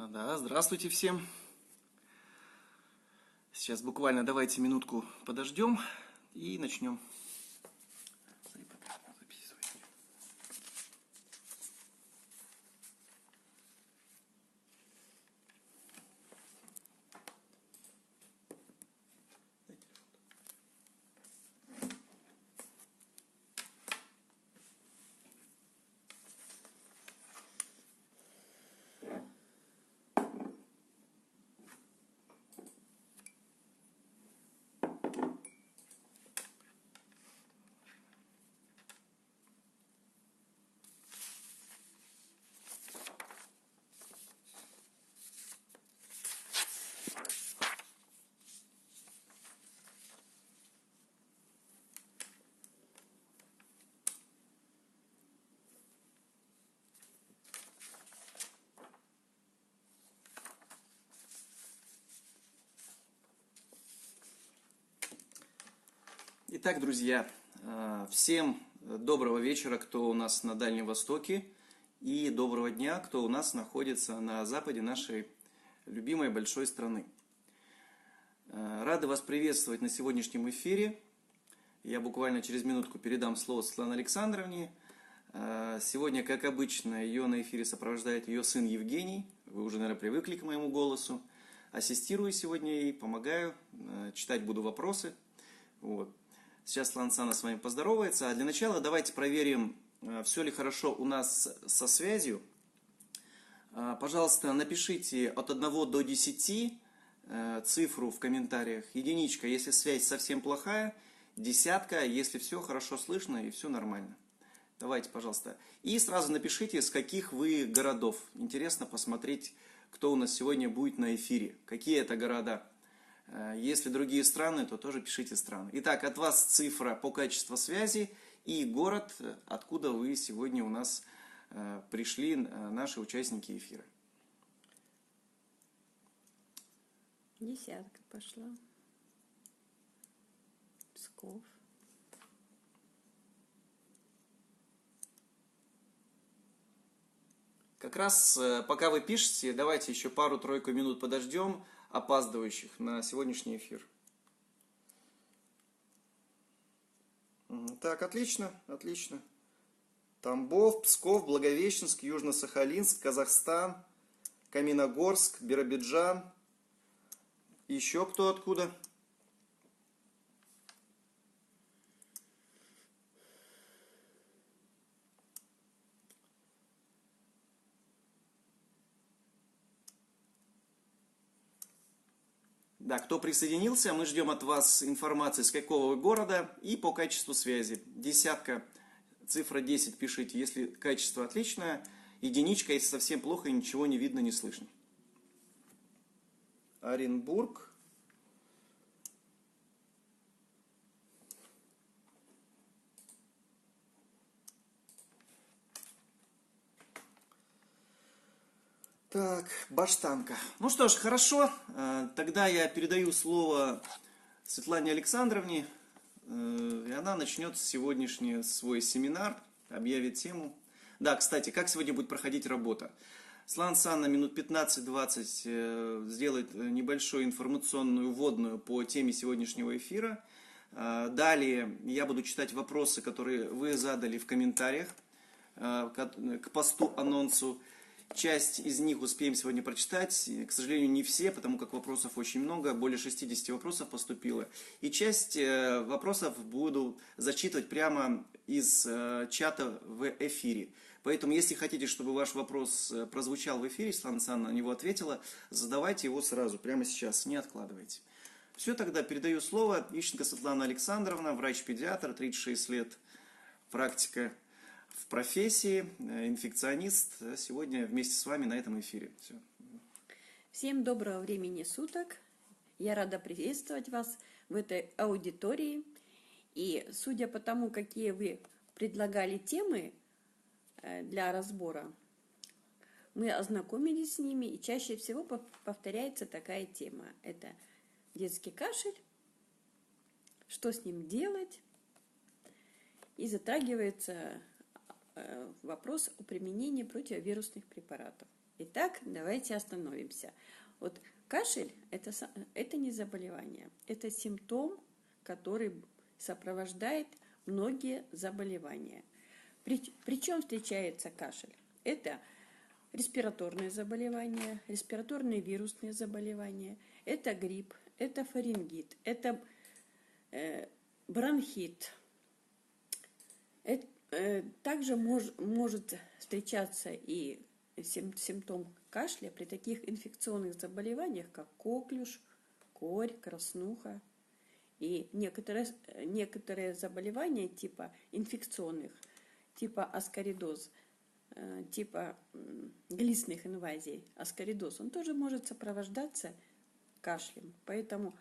Да, здравствуйте всем. Сейчас буквально давайте минутку подождем и начнем. Итак, друзья, всем доброго вечера, кто у нас на Дальнем Востоке, и доброго дня, кто у нас находится на западе нашей любимой большой страны. Рады вас приветствовать на сегодняшнем эфире. Я буквально через минутку передам слово Светлане Александровне. Сегодня, как обычно, ее на эфире сопровождает ее сын Евгений. Вы уже, наверное, привыкли к моему голосу. Ассистирую сегодня ей, помогаю, читать буду вопросы. Вот. Сейчас Светлана Александровна с вами поздоровается. А для начала давайте проверим, все ли хорошо у нас со связью. Пожалуйста, напишите от 1 до 10 цифру в комментариях. Единичка, если связь совсем плохая. Десятка, если все хорошо слышно и все нормально. Давайте, пожалуйста. И сразу напишите, с каких вы городов. Интересно посмотреть, кто у нас сегодня будет на эфире. Какие это города. Если другие страны, то тоже пишите страны. Итак, от вас цифра по качеству связи и город, откуда вы сегодня у нас пришли, наши участники эфира. Десятка пошла. Псков. Как раз пока вы пишете, давайте еще пару-тройку минут подождем опаздывающих на сегодняшний эфир. Так, отлично, отлично. Тамбов, Псков, Благовещенск, Южно-Сахалинск, Казахстан, Каменогорск, Биробиджан. Еще кто откуда? Да, кто присоединился, мы ждем от вас информации, с какого вы города и по качеству связи. Десятка, цифра 10 пишите, если качество отличное. Единичка, если совсем плохо и ничего не видно, не слышно. Оренбург. Так, Баштанка. Ну что ж, хорошо. Тогда я передаю слово Светлане Александровне. И она начнет сегодняшний свой семинар, объявит тему. Да, кстати, как сегодня будет проходить работа? Светлана Александровна минут 15-20 сделает небольшую информационную вводную по теме сегодняшнего эфира. Далее я буду читать вопросы, которые вы задали в комментариях к посту-анонсу. Часть из них успеем сегодня прочитать, к сожалению, не все, потому как вопросов очень много, более 60 вопросов поступило. И часть вопросов буду зачитывать прямо из чата в эфире. Поэтому, если хотите, чтобы ваш вопрос прозвучал в эфире, Светлана Александровна на него ответила, задавайте его сразу, прямо сейчас, не откладывайте. Все, тогда передаю слово. Ищенко Светлана Александровна, врач-педиатр, 36 лет, практика в профессии, инфекционист. Сегодня вместе с вами на этом эфире. Все. Всем доброго времени суток. Я рада приветствовать вас в этой аудитории. И судя по тому, какие вы предлагали темы для разбора, мы ознакомились с ними, и чаще всего повторяется такая тема. Это детский кашель, что с ним делать, и затрагивается вопрос о применении противовирусных препаратов. Итак, давайте остановимся. Вот кашель это не заболевание, это симптом, который сопровождает многие заболевания. Причем встречается кашель? Это респираторные заболевания, респираторные вирусные заболевания, это грипп, это фарингит, это бронхит. Также может встречаться и симптом кашля при таких инфекционных заболеваниях, как коклюш, корь, краснуха. И некоторые заболевания типа инфекционных, типа аскаридоз, типа глистных инвазий, аскаридоз, он тоже может сопровождаться кашлем. Поэтому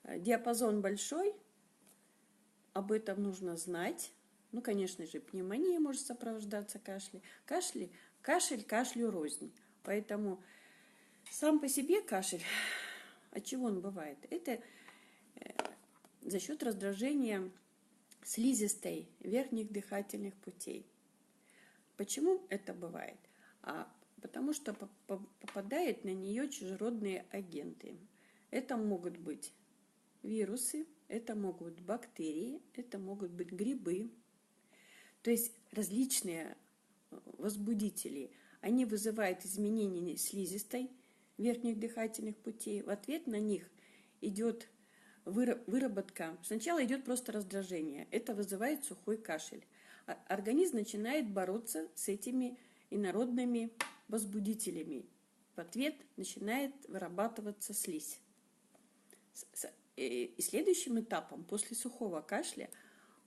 диапазон большой, об этом нужно знать. Ну, конечно же, пневмония может сопровождаться кашлем. Кашель кашлю рознь. Поэтому сам по себе кашель, от чего он бывает? Это за счет раздражения слизистой верхних дыхательных путей. Почему это бывает? Потому что попадают на нее чужеродные агенты. Это могут быть вирусы, это могут быть бактерии, это могут быть грибы. То есть различные возбудители, они вызывают изменения слизистой верхних дыхательных путей. В ответ на них идет выработка. Сначала идет просто раздражение. Это вызывает сухой кашель. Организм начинает бороться с этими инородными возбудителями. В ответ начинает вырабатываться слизь. И следующим этапом после сухого кашля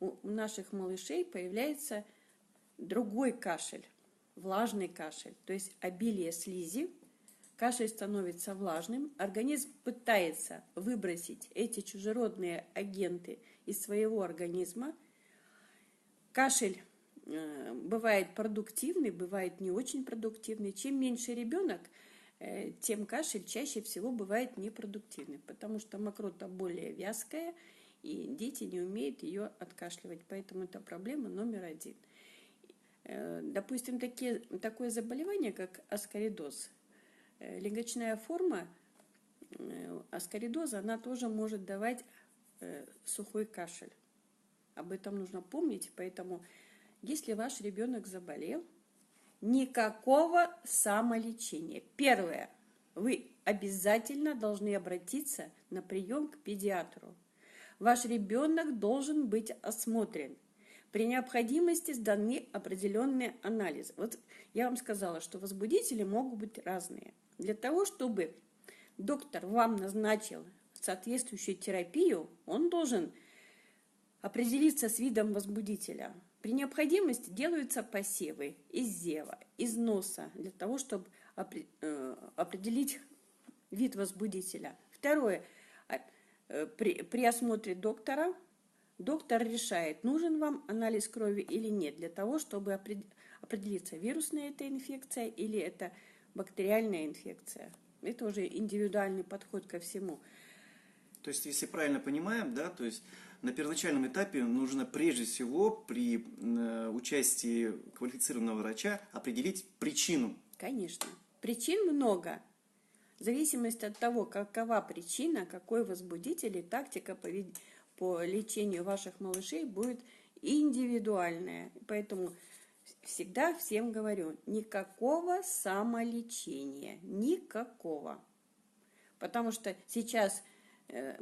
у наших малышей появляется другой кашель, влажный кашель, то есть обилие слизи. Кашель становится влажным, организм пытается выбросить эти чужеродные агенты из своего организма. Кашель бывает продуктивный, бывает не очень продуктивный. Чем меньше ребенок, тем кашель чаще всего бывает непродуктивным, потому что мокрота более вязкая, и дети не умеют ее откашливать. Поэтому это проблема номер один. Допустим, такое заболевание, как аскаридоз. Легочная форма аскаридоза, она тоже может давать сухой кашель. Об этом нужно помнить, поэтому если ваш ребенок заболел, никакого самолечения. Первое, вы обязательно должны обратиться на прием к педиатру. Ваш ребенок должен быть осмотрен. При необходимости сданы определенные анализы. Вот я вам сказала, что возбудители могут быть разные. Для того, чтобы доктор вам назначил соответствующую терапию, он должен определиться с видом возбудителя. При необходимости делаются посевы из зева, из носа, для того, чтобы определить вид возбудителя. Второе. При осмотре доктора, доктор решает, нужен вам анализ крови или нет, для того, чтобы определиться, вирусная это инфекция или это бактериальная инфекция. Это уже индивидуальный подход ко всему. То есть, если правильно понимаем, да, то есть на первоначальном этапе нужно прежде всего при участии квалифицированного врача определить причину. Конечно. Причин много. В зависимости от того, какова причина, какой возбудитель и тактика по лечению ваших малышей будет индивидуальная. Поэтому всегда всем говорю, никакого самолечения, никакого. Потому что сейчас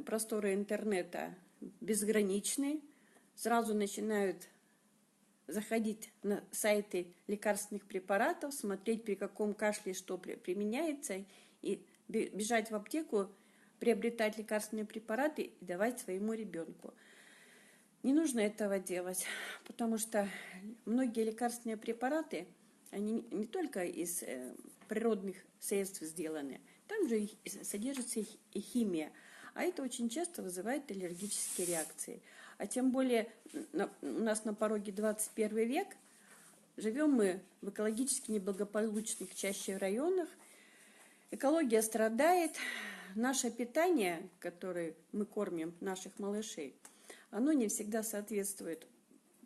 просторы интернета безграничны, сразу начинают заходить на сайты лекарственных препаратов, смотреть, при каком кашле что применяется, и бежать в аптеку, приобретать лекарственные препараты и давать своему ребенку. Не нужно этого делать, потому что многие лекарственные препараты, они не только из природных средств сделаны, там же содержится и химия, а это очень часто вызывает аллергические реакции. А тем более у нас на пороге 21 век, живем мы в экологически неблагополучных чаще районах, экология страдает, наше питание, которое мы кормим наших малышей, оно не всегда соответствует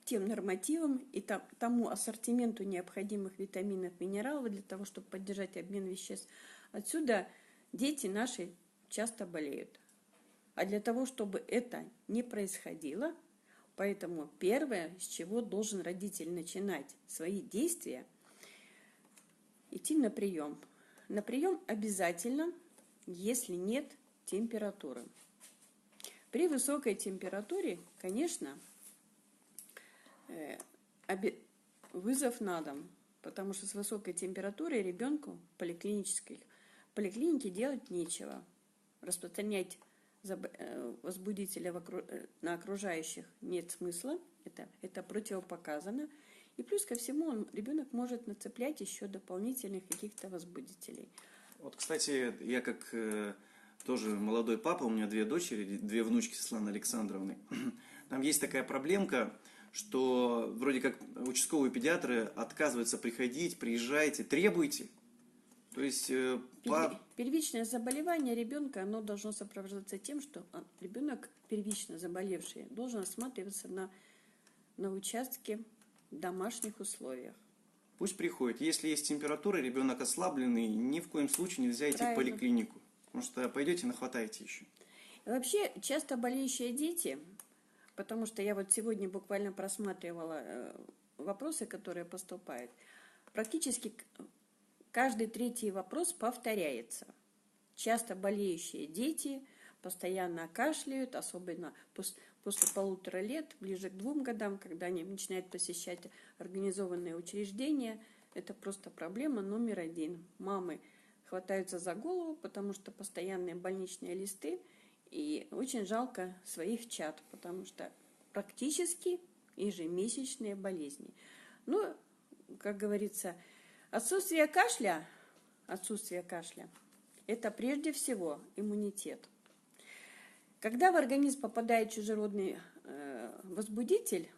тем нормативам и тому ассортименту необходимых витаминов, минералов для того, чтобы поддержать обмен веществ. Отсюда дети наши часто болеют. А для того, чтобы это не происходило, поэтому первое, с чего должен родитель начинать свои действия, идти на прием. На прием обязательно, если нет температуры. При высокой температуре, конечно, вызов на дом, потому что с высокой температурой ребенку в поликлинике делать нечего. Распространять возбудителя на окружающих нет смысла, это противопоказано. И плюс ко всему ребенок может нацеплять еще дополнительных каких-то возбудителей. Вот, кстати, я как тоже молодой папа, у меня 2 дочери, 2 внучки Светланы Александровны. Там есть такая проблемка, что вроде как участковые педиатры отказываются приходить, приезжайте, требуйте. То есть первичное заболевание ребенка, оно должно сопровождаться тем, что ребенок, первично заболевший, должен осматриваться на участке в домашних условиях. Пусть приходит. Если есть температура, ребенок ослабленный, ни в коем случае нельзя идти в Правильно. поликлинику. Потому что пойдете, нахватаете еще. И вообще, часто болеющие дети, потому что я вот сегодня буквально просматривала вопросы, которые поступают, практически каждый 3-й вопрос повторяется. Часто болеющие дети постоянно кашляют, особенно после 1,5 лет, ближе к 2 годам, когда они начинают посещать организованные учреждения. Это просто проблема номер 1. Мамы хватаются за голову, потому что постоянные больничные листы, и очень жалко своих чад, потому что практически ежемесячные болезни. Но, как говорится, отсутствие кашля – это прежде всего иммунитет. Когда в организм попадает чужеродный возбудитель,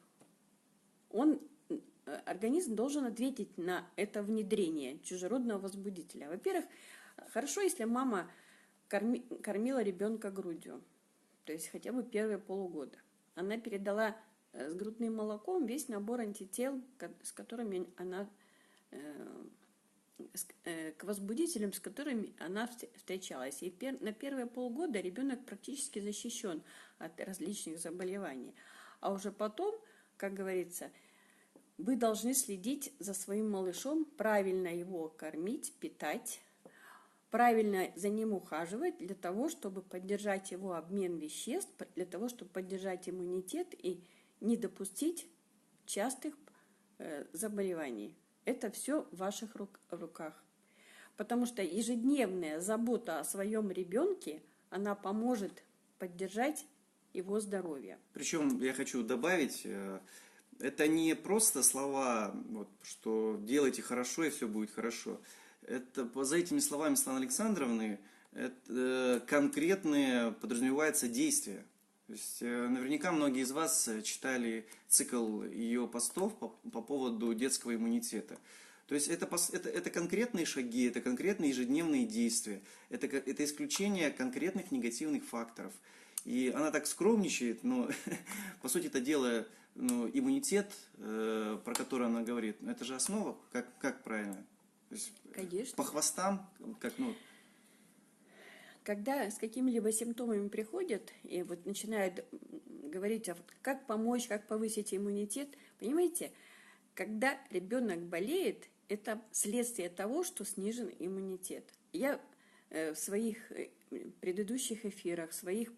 организм должен ответить на это внедрение чужеродного возбудителя. Во-первых, хорошо, если мама кормила ребенка грудью, то есть хотя бы первые полгода. Она передала с грудным молоком весь набор антител, с которыми она к возбудителям, с которыми она встречалась. И на первые полгода ребенок практически защищен от различных заболеваний. А уже потом, как говорится, вы должны следить за своим малышом, правильно его кормить, питать, правильно за ним ухаживать для того, чтобы поддержать его обмен веществ, для того, чтобы поддержать иммунитет и не допустить частых заболеваний. Это все в ваших руках. Потому что ежедневная забота о своем ребенке, она поможет поддержать его здоровье. Причем я хочу добавить, это не просто слова, вот, что делайте хорошо и все будет хорошо. Это, за этими словами Светланы Александровны, это конкретные подразумевается действия. То есть, наверняка многие из вас читали цикл ее постов по поводу детского иммунитета. То есть это конкретные шаги, это конкретные ежедневные действия, это исключение конкретных негативных факторов. И она так скромничает, но по сути это дело, иммунитет, про который она говорит, это же основа, как правильно? То есть, конечно. По хвостам, Когда с какими-либо симптомами приходят и вот начинают говорить, как помочь, как повысить иммунитет, понимаете, когда ребенок болеет, это следствие того, что снижен иммунитет. Я в своих предыдущих эфирах, в своих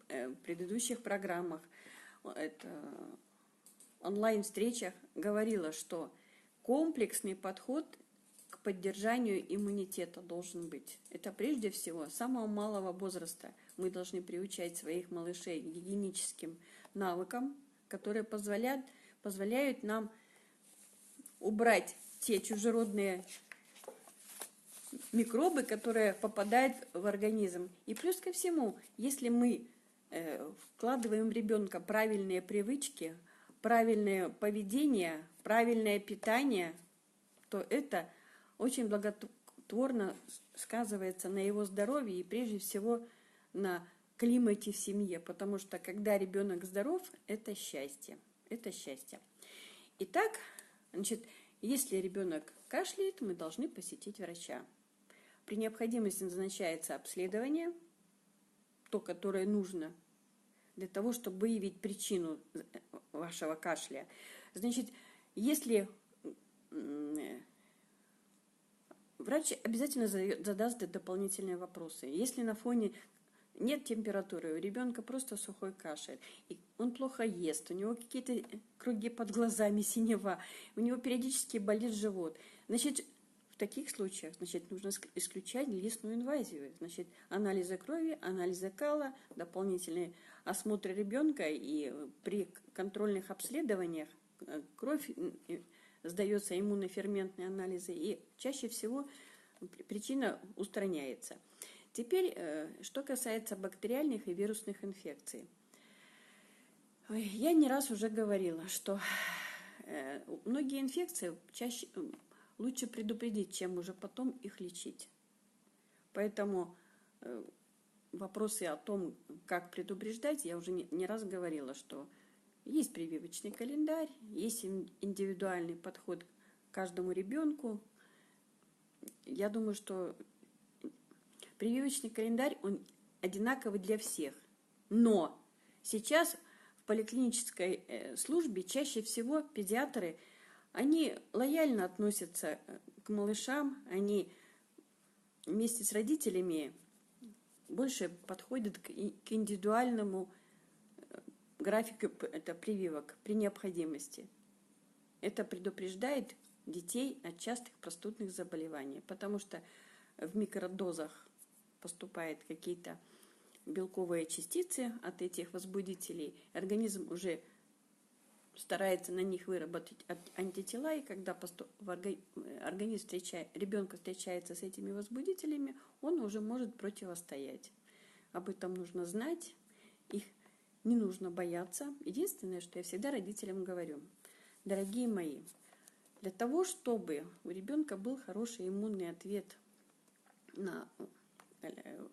предыдущих программах, онлайн-встречах говорила, что комплексный подход к поддержанию иммунитета должен быть. Это прежде всего с самого малого возраста мы должны приучать своих малышей к гигиеническим навыкам, которые позволяют нам убрать те чужеродные микробы, которые попадают в организм. И плюс ко всему, если мы вкладываем в ребенка правильные привычки, правильное поведение, правильное питание, то это очень благотворно сказывается на его здоровье и прежде всего на климате в семье, потому что когда ребенок здоров, это счастье. Это счастье. Итак, значит, если ребенок кашляет, мы должны посетить врача. При необходимости назначается обследование, то, которое нужно для того, чтобы выявить причину вашего кашля. Значит, если врач обязательно задаст дополнительные вопросы. Если на фоне нет температуры, у ребенка просто сухой кашель, и он плохо ест, у него какие-то круги под глазами, синева, у него периодически болит живот, значит, в таких случаях, значит, нужно исключать листную инвазию. Значит, анализы крови, анализы кала, дополнительные осмотры ребенка, и при контрольных обследованиях кровь сдается, иммуноферментные анализы, и чаще всего причина устраняется. Теперь, что касается бактериальных и вирусных инфекций. Я не раз уже говорила, что многие инфекции чаще лучше предупредить, чем уже потом их лечить. Поэтому вопросы о том, как предупреждать, я уже не раз говорила, что есть прививочный календарь, есть индивидуальный подход к каждому ребенку. Я думаю, что прививочный календарь, он одинаковый для всех. Но сейчас в поликлинической службе чаще всего педиатры, они лояльно относятся к малышам, они вместе с родителями больше подходят к индивидуальному графику прививок при необходимости. Это предупреждает детей от частых простудных заболеваний, потому что в микродозах поступают какие-то белковые частицы от этих возбудителей. Организм уже старается на них выработать антитела, и когда организм ребенка встречается с этими возбудителями, он уже может противостоять. Об этом нужно знать, их не нужно бояться. Единственное, что я всегда родителям говорю: дорогие мои, для того, чтобы у ребенка был хороший иммунный ответ на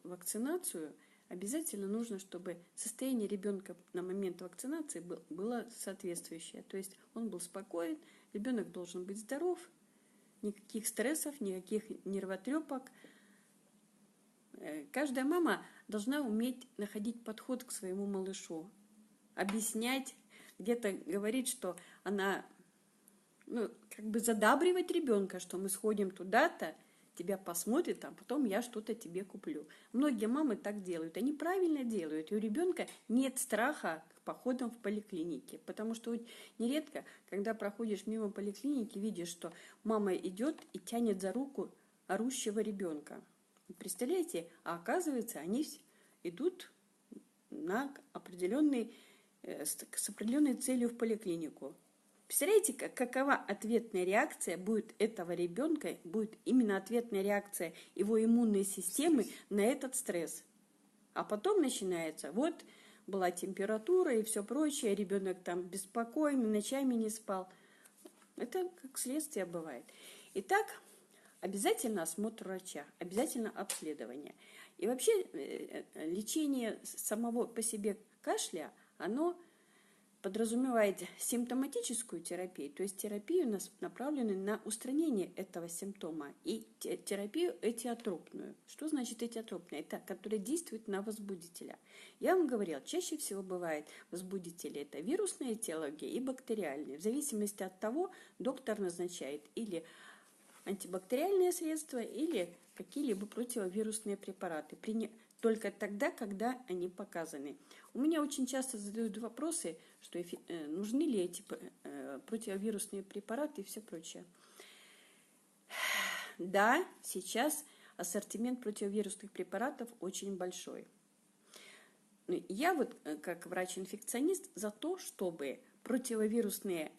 вакцинацию, обязательно нужно, чтобы состояние ребенка на момент вакцинации было соответствующее. То есть он был спокоен, ребенок должен быть здоров, никаких стрессов, никаких нервотрепок. Каждая мама должна уметь находить подход к своему малышу, объяснять, где-то говорить, что она, как бы задабривать ребенка, что мы сходим туда-то, тебя посмотрят, а потом я что-то тебе куплю. Многие мамы так делают. Они правильно делают. И у ребенка нет страха к походам в поликлинике. Потому что нередко, когда проходишь мимо поликлиники, видишь, что мама идет и тянет за руку орущего ребенка. Представляете? А оказывается, они идут с определенной целью в поликлинику. Представляете, какова ответная реакция будет этого ребенка, будет именно ответная реакция его иммунной системы на этот стресс. А потом начинается, вот была температура и все прочее, ребенок там беспокойный, ночами не спал. Это как следствие бывает. Итак, обязательно осмотр врача, обязательно обследование. И вообще лечение самого по себе кашля, оно подразумевает симптоматическую терапию, то есть терапию, направленную на устранение этого симптома, и терапию этиотропную. Что значит этиотропная? Это которая действует на возбудителя. Я вам говорила, чаще всего бывает возбудители, это вирусные этиологии и бактериальные. В зависимости от того, доктор назначает или антибактериальные средства, или какие-либо противовирусные препараты. Только тогда, когда они показаны. У меня очень часто задают вопросы, что нужны ли эти противовирусные препараты и все прочее. Да, сейчас ассортимент противовирусных препаратов очень большой. Я как врач-инфекционист, за то, чтобы противовирусные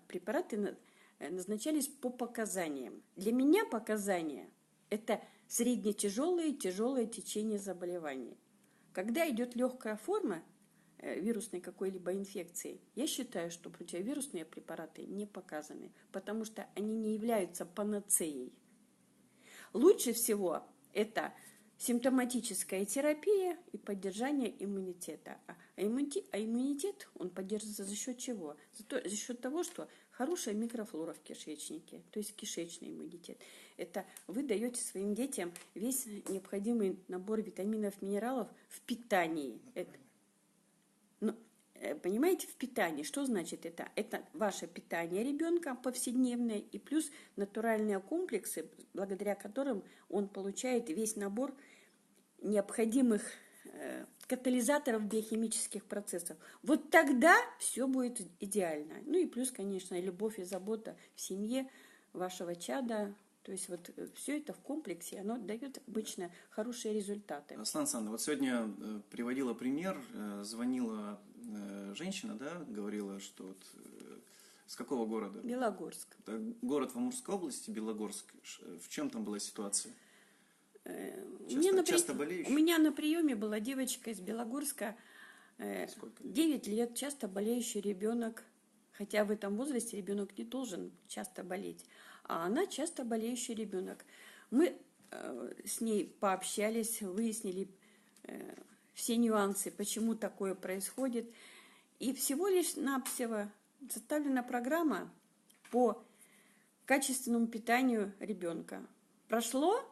препараты назначались по показаниям. Для меня показания – это средне-тяжелое и тяжелое течение заболеваний. Когда идет легкая форма вирусной какой-либо инфекции, я считаю, что противовирусные препараты не показаны, потому что они не являются панацеей. Лучше всего это симптоматическая терапия и поддержание иммунитета. Иммунитет, он поддерживается за счет чего? За счет того, что хорошая микрофлора в кишечнике, то есть кишечный иммунитет. Это вы даете своим детям весь необходимый набор витаминов, минералов в питании. Понимаете, в питании. Что значит это? Это ваше питание ребенка повседневное и плюс натуральные комплексы, благодаря которым он получает весь набор необходимых катализаторов биохимических процессов. Вот тогда все будет идеально. Ну и плюс, конечно, любовь и забота в семье вашего чада. То есть вот все это в комплексе, оно дает обычно хорошие результаты. Светлана Александровна, вот сегодня приводила пример, звонила женщина, да, говорила, что вот, с какого города? Белогорск. Это город в Амурской области, Белогорск. В чем там была ситуация? Часто болеющая? У меня на приеме была девочка из Белогорска, 9 лет, часто болеющий ребенок. Хотя в этом возрасте ребенок не должен часто болеть. А она часто болеющий ребенок. Мы с ней пообщались, выяснили все нюансы, почему такое происходит. И всего лишь навсего составлена программа по качественному питанию ребенка. Прошло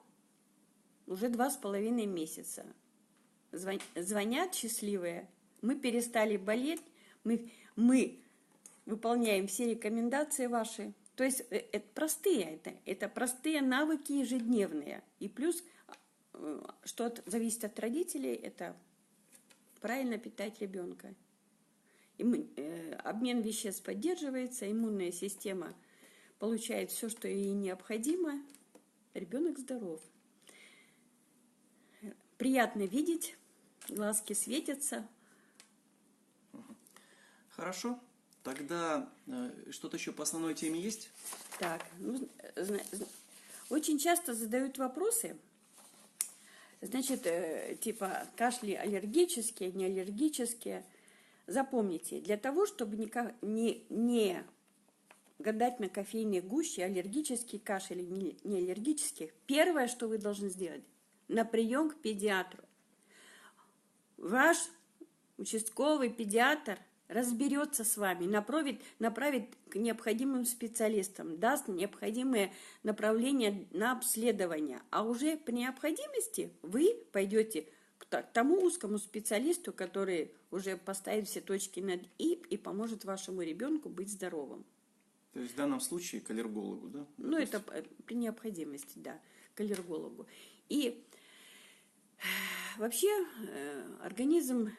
уже 2,5 месяца. Звонят счастливые. Мы перестали болеть. Мы выполняем все рекомендации ваши. То есть это простые навыки ежедневные. И плюс, что зависит от родителей, это правильно питать ребенка. Обмен веществ поддерживается, иммунная система получает все, что ей необходимо. Ребенок здоров. Приятно видеть, глазки светятся. Хорошо. Тогда что-то еще по основной теме есть? Так, очень часто задают вопросы, значит, типа кашли аллергические, не аллергические. Запомните, для того, чтобы не гадать на кофейной гуще, аллергический кашель или не аллергический, первое, что вы должны сделать, на прием к педиатру. Ваш участковый педиатр разберется с вами, направит к необходимым специалистам, даст необходимые направления на обследование. А уже при необходимости вы пойдете к тому узкому специалисту, который уже поставит все точки над «и» поможет вашему ребенку быть здоровым. То есть в данном случае к аллергологу, да? Ну, это при необходимости, да, к аллергологу. И вообще организм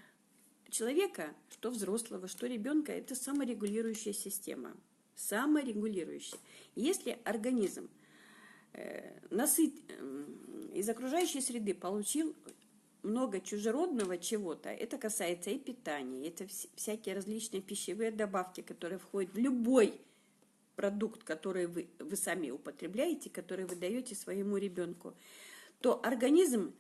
человека, что взрослого, что ребенка, это саморегулирующая система. Саморегулирующая. Если организм из окружающей среды получил много чужеродного чего-то, это касается и питания, это всякие различные пищевые добавки, которые входят в любой продукт, который вы сами употребляете, который вы даете своему ребенку, то организм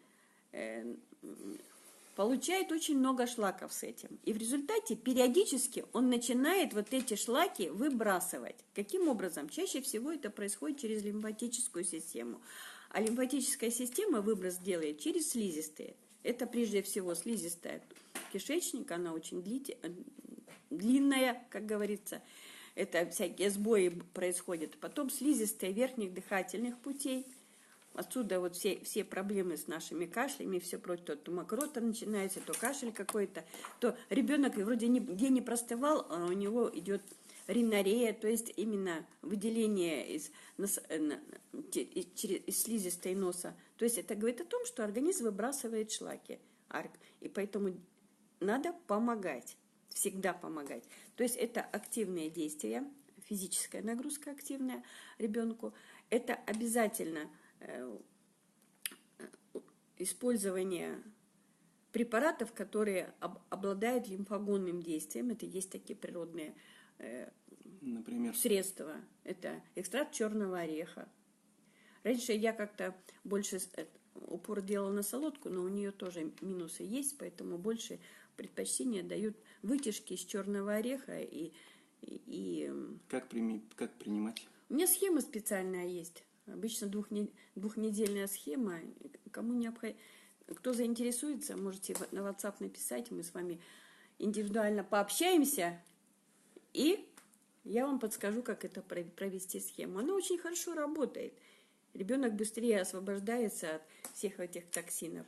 получает очень много шлаков с этим. И в результате периодически он начинает вот эти шлаки выбрасывать. Каким образом? Чаще всего это происходит через лимфатическую систему. А лимфатическая система выброс делает через слизистые. Это прежде всего слизистая кишечника, она очень длинная, как говорится. Это всякие сбои происходят. Потом слизистые верхних дыхательных путей. Отсюда вот все проблемы с нашими кашлями, все прочее. То мокрота начинается, то кашель какой-то, то ребенок вроде нигде не простывал, а у него идет ринорея, то есть именно выделение из слизистой носа. То есть это говорит о том, что организм выбрасывает шлаки. И поэтому надо помогать, всегда помогать. То есть это активные действия, физическая нагрузка активная ребенку. Это обязательно использование препаратов, которые обладают лимфогонным действием. Это есть такие природные например, средства. Это экстракт черного ореха. Раньше я как-то больше упор делала на солодку, но у нее тоже минусы есть, поэтому больше предпочтение дают вытяжки из черного ореха и как принимать? У меня схема специальная есть. Обычно двухнедельная схема. Кому необходимо, кто заинтересуется, можете на WhatsApp написать, мы с вами индивидуально пообщаемся, и я вам подскажу, как это провести схему. Она очень хорошо работает. Ребенок быстрее освобождается от всех этих токсинов.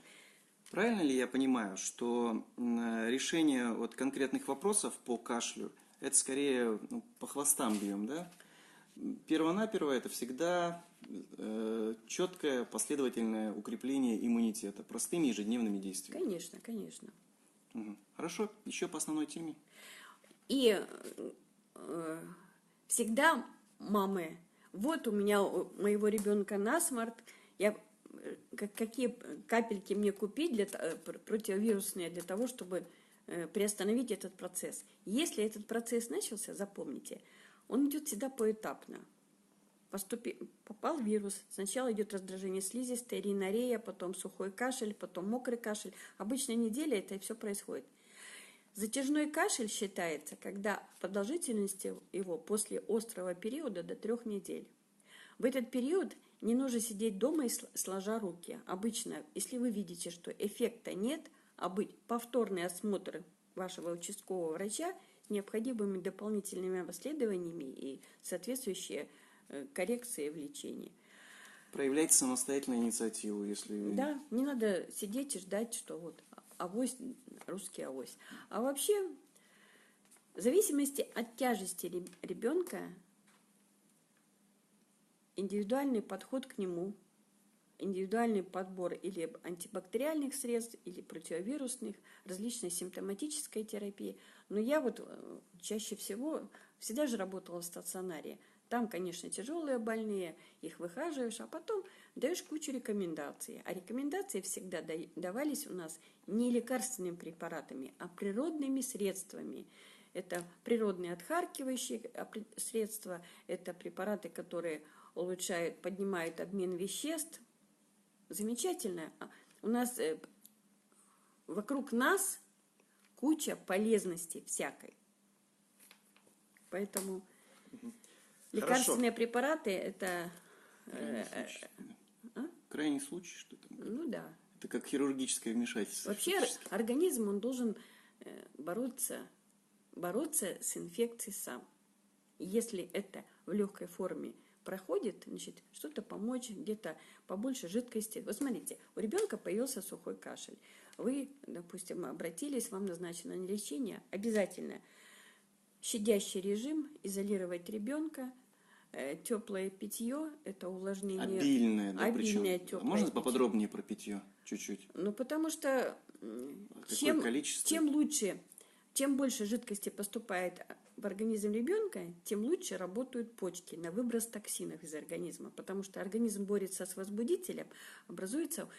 Правильно ли я понимаю, что решение вот конкретных вопросов по кашлю, это скорее по хвостам бьем, да? Первонаперво это всегда четкое, последовательное укрепление иммунитета простыми ежедневными действиями. Конечно, конечно. Угу. Хорошо, еще по основной теме. И всегда мамы, вот у меня, у моего ребенка насморк, какие капельки мне купить противовирусные для того, чтобы приостановить этот процесс. Если этот процесс начался, запомните, он идет всегда поэтапно. Попал вирус, сначала идет раздражение слизистой, ринорея, потом сухой кашель, потом мокрый кашель. Обычная неделя это и все происходит. Затяжной кашель считается, когда продолжительность его после острого периода до 3 недель. В этот период не нужно сидеть дома и сложа руки. Обычно, если вы видите, что эффекта нет, повторный осмотр вашего участкового врача с необходимыми дополнительными обследованиями и соответствующие коррекции в лечении. Проявляйте самостоятельную инициативу, если... Да, не надо сидеть и ждать, что вот авось, русский авось. А вообще, в зависимости от тяжести ребенка, индивидуальный подход к нему, индивидуальный подбор или антибактериальных средств, или противовирусных, различной симптоматической терапии. Но я вот чаще всего всегда же работала в стационаре. Там, конечно, тяжелые больные, их выхаживаешь, а потом даешь кучу рекомендаций. А рекомендации всегда давались у нас не лекарственными препаратами, а природными средствами. Это природные отхаркивающие средства, это препараты, которые улучшают, поднимают обмен веществ. Замечательно. У нас вокруг нас куча полезностей всякой. Поэтому лекарственные препараты это... Крайний случай, что там? Ну да. Это как хирургическое вмешательство. Вообще организм, он должен бороться с инфекцией сам. Если это в легкой форме проходит, значит, что-то помочь, где-то побольше жидкости. Вот смотрите, у ребенка появился сухой кашель. Вы, допустим, обратились, вам назначено лечение. Обязательно щадящий режим, изолировать ребенка, теплое питье, это увлажнение. Обильное, да, обильное, причем. теплое Можно питье. поподробнее про питье чуть-чуть? Ну, потому что Какое количество? чем лучше, чем больше жидкости поступает в организм ребенка, тем лучше работают почки на выброс токсинов из организма, потому что организм борется с возбудителем, образуется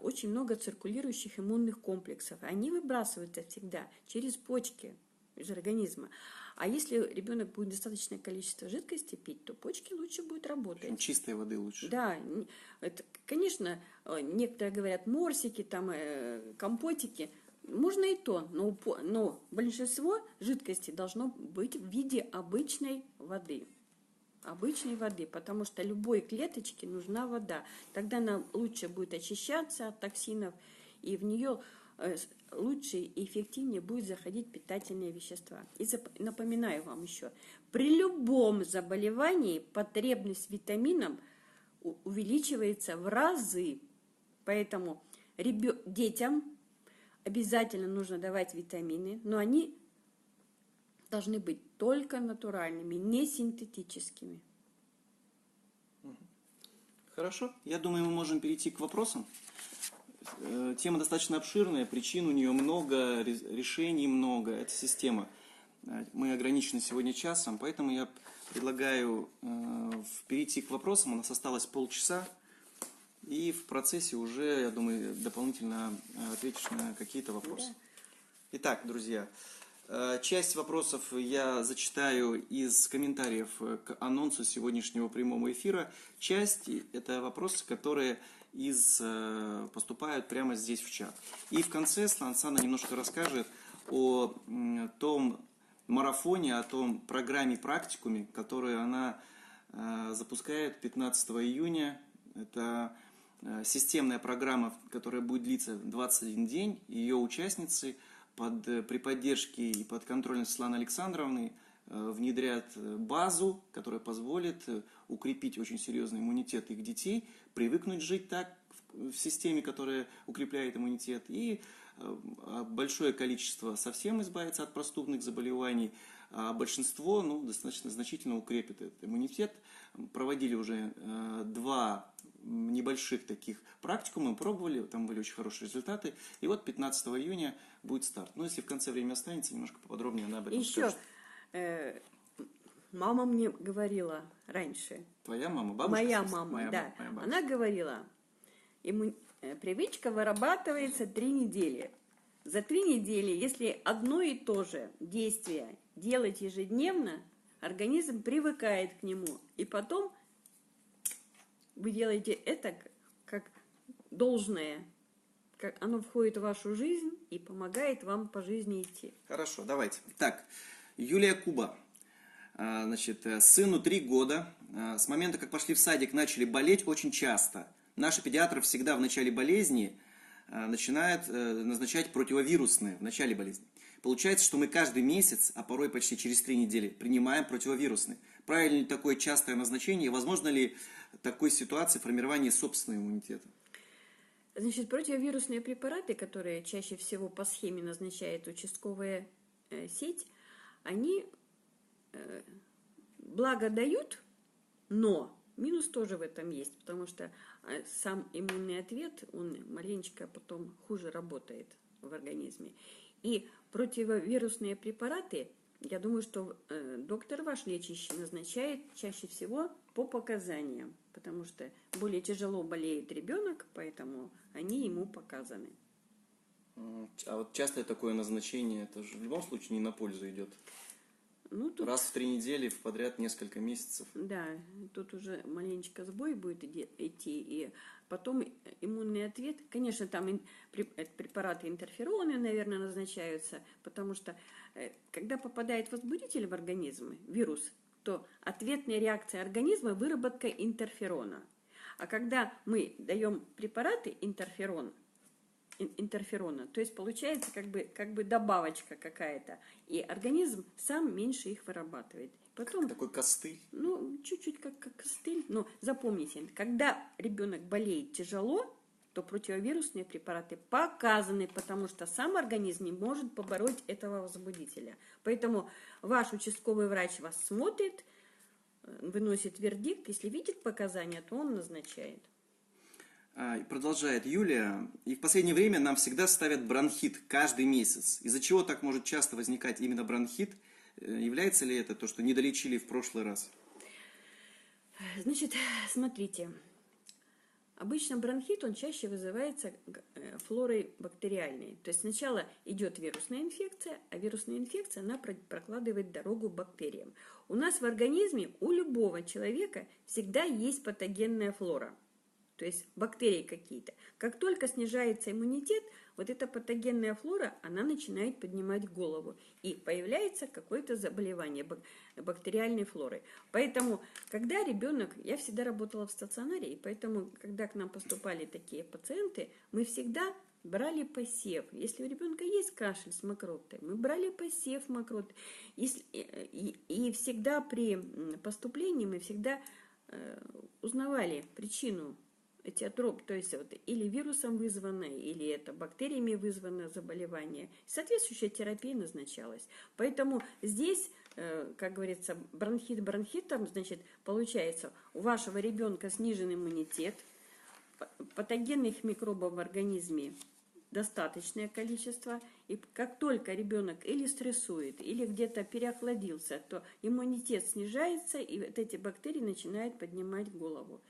очень много циркулирующих иммунных комплексов. Они выбрасываются всегда через почки из организма. А если ребенок будет достаточное количество жидкости пить, то почки лучше будут работать. Чистой воды лучше. Да, это, конечно, некоторые говорят морсики, там, компотики. Можно и то, но большинство жидкости должно быть в виде обычной воды. Обычной воды, потому что любой клеточке нужна вода. Тогда она лучше будет очищаться от токсинов, и в нее лучше и эффективнее будет заходить питательные вещества. И напоминаю вам еще, при любом заболевании потребность в витаминах увеличивается в разы. Поэтому детям обязательно нужно давать витамины, но они должны быть только натуральными, не синтетическими. Хорошо. Я думаю, мы можем перейти к вопросам. Тема достаточно обширная, причин у нее много, решений много. Это система. Мы ограничены сегодня часом, поэтому я предлагаю перейти к вопросам. У нас осталось полчаса. И в процессе уже, я думаю, дополнительно ответишь на какие-то вопросы. Итак, друзья, часть вопросов я зачитаю из комментариев к анонсу сегодняшнего прямого эфира. Часть – это вопросы, которые поступают прямо здесь в чат. И в конце Сансана немножко расскажет о том марафоне, о том программе практикуме, которую она запускает 15 июня. Это системная программа, которая будет длиться 21 день. Ее участницы при поддержке и под контролем Светланы Александровны внедрят базу, которая позволит укрепить очень серьезный иммунитет их детей, привыкнуть жить так в системе, которая укрепляет иммунитет, и большое количество совсем избавится от простудных заболеваний, а большинство достаточно значительно укрепит этот иммунитет. Проводили уже 2 небольших таких практикума, мы пробовали, там были очень хорошие результаты. И вот 15 июня будет старт. Но если в конце времени останется, немножко поподробнее она об этом скажет. Мама мне говорила раньше. Твоя мама? Бабушка? Моя мама, да. Моя бабушка. Она говорила, привычка вырабатывается 3 недели. За 3 недели, если одно и то же действие делать ежедневно, организм привыкает к нему. И потом вы делаете это как должное, как оно входит в вашу жизнь и помогает вам по жизни идти. Хорошо, давайте. Так, Юлия Куба. Значит, сыну 3 года. С момента, как пошли в садик, начали болеть очень часто. Наши педиатры всегда в начале болезни начинают назначать противовирусные в начале болезни. Получается, что мы каждый месяц, а порой почти через 3 недели, принимаем противовирусные. Правильно ли такое частое назначение? Возможно ли в такой ситуации формирование собственного иммунитета? Значит, противовирусные препараты, которые чаще всего по схеме назначает участковая сеть, они благо дают, но минус тоже в этом есть, потому что сам иммунный ответ, он маленечко потом хуже работает в организме. И противовирусные препараты, я думаю, что доктор ваш лечащий назначает чаще всего по показаниям, потому что более тяжело болеет ребенок, поэтому они ему показаны. А вот частое такое назначение, это же в любом случае не на пользу идет. Ну, тут, раз в 3 недели подряд несколько месяцев. Да, тут уже маленечко сбой будет идти, и потом иммунный ответ, конечно, там препараты интерфероны, наверное, назначаются, потому что когда попадает возбудитель в организм, вирус, то ответная реакция организма – выработка интерферона. А когда мы даем препараты интерферона, то есть получается как бы добавочка какая-то, и организм сам меньше их вырабатывает. Потом, такой костыль. Ну, чуть-чуть как костыль. Но запомните, когда ребенок болеет тяжело, то противовирусные препараты показаны, потому что сам организм не может побороть этого возбудителя. Поэтому ваш участковый врач вас смотрит, выносит вердикт, если видит показания, то он назначает. Продолжает Юлия. И в последнее время нам всегда ставят бронхит каждый месяц. Из-за чего так может часто возникать именно бронхит? Является ли это то, что не долечили в прошлый раз? Значит, смотрите. Обычно бронхит, он чаще вызывается флорой бактериальной. То есть сначала идет вирусная инфекция, а вирусная инфекция, она прокладывает дорогу бактериям. У нас в организме, у любого человека всегда есть патогенная флора. То есть бактерии какие-то. Как только снижается иммунитет, вот эта патогенная флора, она начинает поднимать голову. И появляется какое-то заболевание бактериальной флорой. Поэтому, когда ребенок... Я всегда работала в стационаре, и поэтому, когда к нам поступали такие пациенты, мы всегда брали посев. Если у ребенка есть кашель с мокротой, мы брали посев мокроты. И всегда при поступлении мы всегда узнавали причину этиотроп, то есть вот, или вирусом вызвано, или это бактериями вызвано заболевание. Соответствующая терапия назначалась. Поэтому здесь, как говорится, бронхит бронхитом, значит, получается, у вашего ребенка снижен иммунитет, патогенных микробов в организме достаточное количество, и как только ребенок или стрессует, или где-то переохладился, то иммунитет снижается, и вот эти бактерии начинают поднимать голову.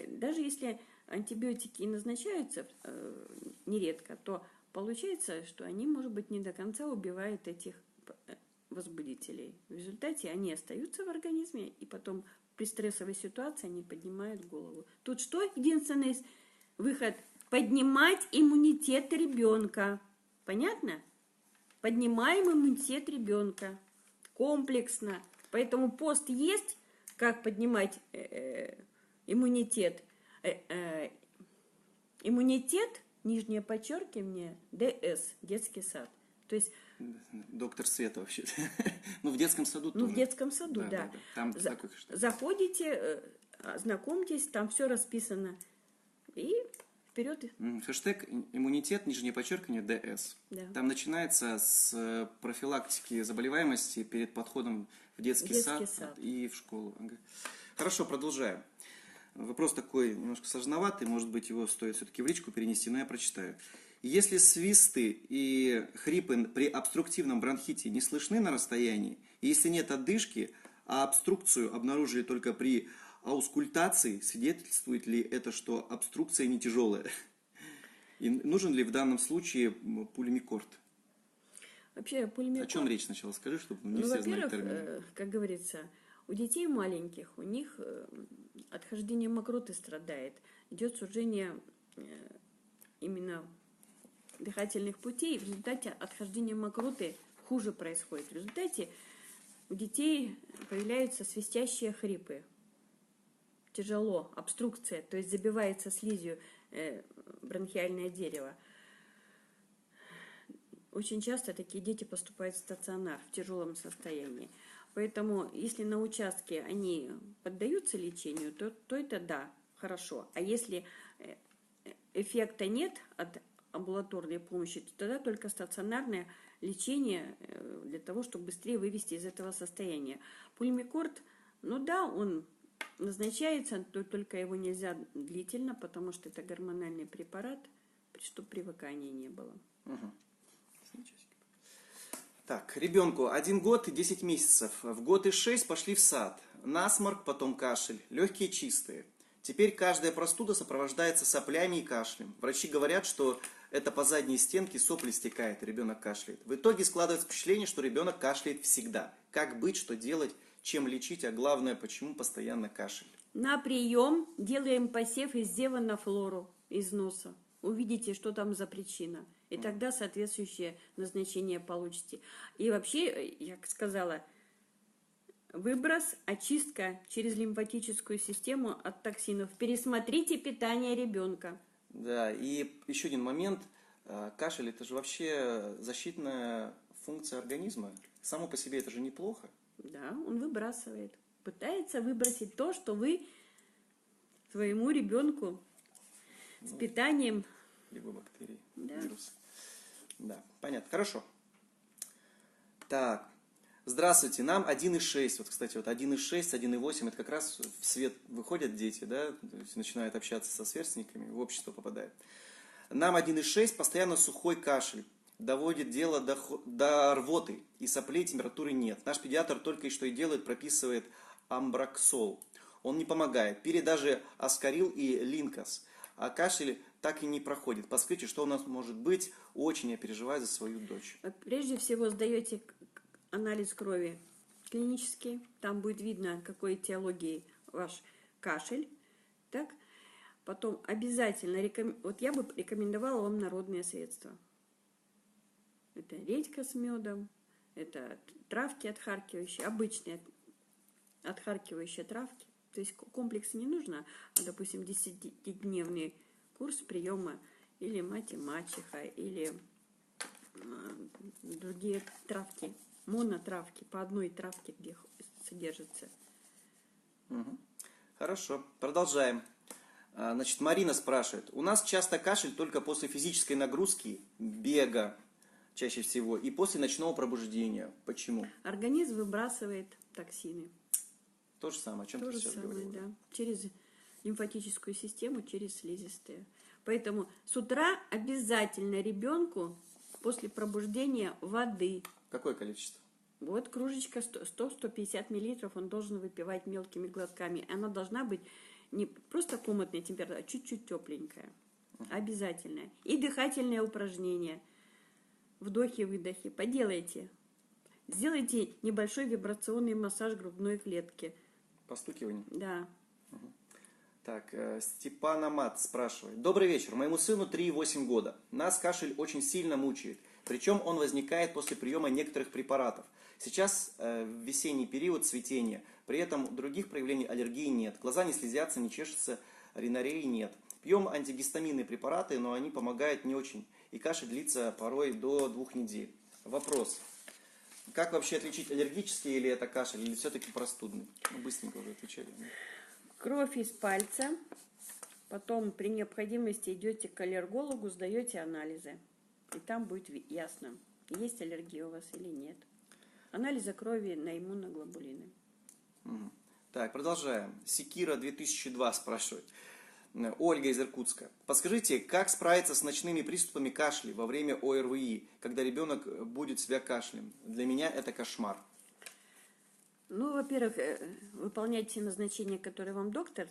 Даже если антибиотики и назначаются нередко, то получается, что они, может быть, не до конца убивают этих возбудителей. В результате они остаются в организме, и потом при стрессовой ситуации они поднимают голову. Тут что? Единственный выход – поднимать иммунитет ребенка. Понятно? Поднимаем иммунитет ребенка комплексно. Поэтому пост есть, как поднимать иммунитет. Иммунитет, нижнее подчеркивание, ДС, детский сад. То есть, Доктор Света вообще. Ну, в детском саду тоже. ну, в детском саду, да. Там такой хэштег. Заходите, знакомьтесь, там все расписано. И вперед. Хэштег иммунитет, нижнее подчеркивание, ДС. Да. Там начинается с профилактики заболеваемости перед подходом в детский сад и в школу. Ага. Хорошо, продолжаем. Вопрос такой немножко сложноватый, может быть, его стоит все-таки в личку перенести, но я прочитаю. Если свисты и хрипы при обструктивном бронхите не слышны на расстоянии, и если нет одышки, а обструкцию обнаружили только при аускультации, свидетельствует ли это, что обструкция не тяжелая? И нужен ли в данном случае пульмикорд? Вообще, пульмикорд... О чем речь сначала скажи, чтобы не все знали термины. Во-первых, как говорится, у детей маленьких, у них отхождение мокроты страдает, идет сужение именно дыхательных путей, в результате отхождения мокроты хуже происходит. В результате у детей появляются свистящие хрипы. Тяжело, обструкция, то есть забивается слизью бронхиальное дерево. Очень часто такие дети поступают в стационар в тяжелом состоянии. Поэтому, если на участке они поддаются лечению, то это да, хорошо. А если эффекта нет от амбулаторной помощи, то тогда только стационарное лечение для того, чтобы быстрее вывести из этого состояния. Пульмикорд, ну да, он назначается, только его нельзя длительно, потому что это гормональный препарат, чтобы привыкания не было. Угу. Так, ребенку 1 год и 10 месяцев. В год и 6 пошли в сад. Насморк, потом кашель. Легкие чистые. Теперь каждая простуда сопровождается соплями и кашлем. Врачи говорят, что это по задней стенке сопли стекает, и ребенок кашляет. В итоге складывается впечатление, что ребенок кашляет всегда. Как быть, что делать, чем лечить, а главное, почему постоянно кашель? На прием делаем посев из зева на флору, из носа. Увидите, что там за причина. И тогда соответствующее назначение получите. И вообще, я сказала, выброс, очистка через лимфатическую систему от токсинов. Пересмотрите питание ребенка. Да, и еще один момент. Кашель – это же вообще защитная функция организма. Само по себе это же неплохо. Да, он выбрасывает. Пытается выбросить то, что вы своему ребенку с питанием... Либо бактерии, да. вирусы. Да, понятно. Хорошо. Так. Здравствуйте, нам 1,6. Вот, кстати, вот 1,6, 1,8, это как раз в свет выходят дети, да, то есть начинают общаться со сверстниками, в общество попадают. Нам 1,6, постоянно сухой кашель, доводит дело до рвоты, и соплей, температуры нет. Наш педиатр только и что и делает, прописывает амброксол. Он не помогает. Пили даже аскарил и линкос. А кашель так и не проходит. Подскажите, что у нас может быть? Очень я переживаю за свою дочь. Прежде всего сдаете анализ крови клинический. Там будет видно, какой этиологии ваш кашель. Так? Потом обязательно, вот я бы рекомендовала вам народные средства. Это редька с медом, это травки отхаркивающие, обычные отхаркивающие травки. То есть комплекс не нужно, а, допустим, 10-дневный курс приема или мать и мачеха, или другие травки, монотравки, по одной травке, где содержится. Угу. Хорошо, продолжаем. Значит, Марина спрашивает. У нас часто кашель только после физической нагрузки, бега чаще всего, и после ночного пробуждения. Почему? Организм выбрасывает токсины. То же самое, о чем ты сейчас говорила. Да. Через лимфатическую систему, через слизистые. Поэтому с утра обязательно ребенку после пробуждения воды. Какое количество? Вот кружечка 100-150 миллилитров он должен выпивать мелкими глотками. Она должна быть не просто комнатная температура, а чуть-чуть тепленькая. Обязательно. И дыхательные упражнения. Вдохи-выдохи. Поделайте. Сделайте небольшой вибрационный массаж грудной клетки. Постукивание? Да. Так, Степан Амат спрашивает. Добрый вечер. Моему сыну 3,8 года. Нас кашель очень сильно мучает. Причем он возникает после приема некоторых препаратов. Сейчас весенний период цветения, при этом других проявлений аллергии нет. Глаза не слезятся, не чешутся, ринореи нет. Пьем антигистаминные препараты, но они помогают не очень. И кашель длится порой до 2 недель. Вопрос. Как вообще отличить, аллергический или это кашель, или все-таки простудный? Ну, быстренько уже отвечали. Кровь из пальца. Потом при необходимости идете к аллергологу, сдаете анализы. И там будет ясно, есть аллергия у вас или нет. Анализы крови на иммуноглобулины. Так, продолжаем. Секира 2002 спрашивает. Ольга из Иркутска. Подскажите, как справиться с ночными приступами кашля во время ОРВИ, когда ребенок будет себя кашлем? Для меня это кошмар. Ну, во-первых, выполняйте назначения, которые вам доктор